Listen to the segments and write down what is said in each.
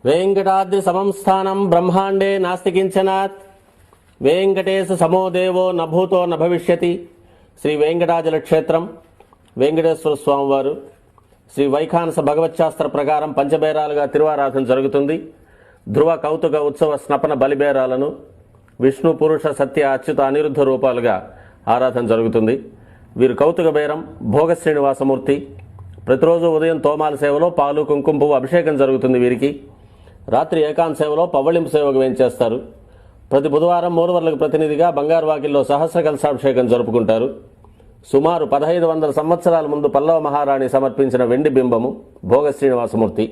వెంకటాద్రి సమం స్థానం బ్రహ్మాండే నాస్తి కించనాత్. వెంకటేశ సమో దేవో నభూతో నభవిష్యతి. శ్రీ వెంకటాచల క్షేత్రం వెంకటేశ్వర స్వామివారు శ్రీ వైఖానస భగవచ్శాస్త్ర ప్రకారం పంచబేరాలుగా తిరువారాధన జరుగుతుంది. ధ్రువ కౌతుక ఉత్సవ స్నపన బలిబేరాలను విష్ణు పురుష సత్య అచ్యుత అనిరుద్ధ రూపాలుగా ఆరాధన జరుగుతుంది. వీరు కౌతుక బేరం భోగ శ్రీనివాసమూర్తి. ప్రతిరోజు ఉదయం తోమాల సేవలో పాలు కుంకుమ పువ్వు అభిషేకం జరుగుతుంది. వీరికి రాత్రి ఏకాంత సేవలో పవ్వళింపు సేవకు వేయించేస్తారు. ప్రతి బుధవారం మూలవర్లకు ప్రతినిధిగా బంగారు వాకిల్లో సహస్ర కలశాభిషేకం జరుపుకుంటారు. సుమారు 1500 సంవత్సరాల ముందు పల్లవ మహారాణి సమర్పించిన వెండి బింబము భోగ శ్రీనివాసమూర్తి.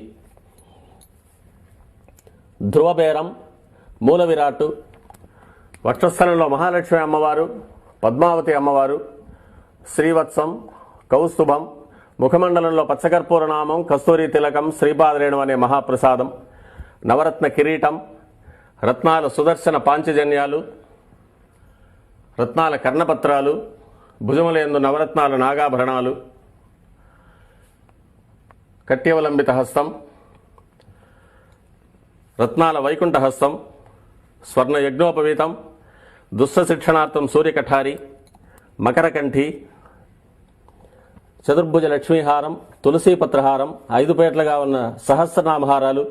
ధ్రువబేరం మూల విరాట్టు వక్షస్థలంలో మహాలక్ష్మి అమ్మవారు, పద్మావతి అమ్మవారు, శ్రీవత్సం, కౌస్తుభం, ముఖమండలంలో పచ్చకర్పూర నామం, కస్తూరి తిలకం, శ్రీపాదరేణు అనే మహాప్రసాదం, నవరత్న కిరీటం, రత్నాల సుదర్శన పాంచజన్యాలు, రత్నాల కర్ణపత్రాలు, భుజములందు నవరత్నాల నాగాభరణాలు, కట్యవలంబిత హస్తం, రత్నాల వైకుంఠ హస్తం, స్వర్ణ యజ్ఞోపవీతం, దుస్స శిక్షణార్థం సూర్యకఠారి, మకరకంఠి, చతుర్భుజ లక్ష్మీహారం, తులసీపత్రహారం, 5 పేట్లుగా ఉన్న సహస్రనామహారాలు,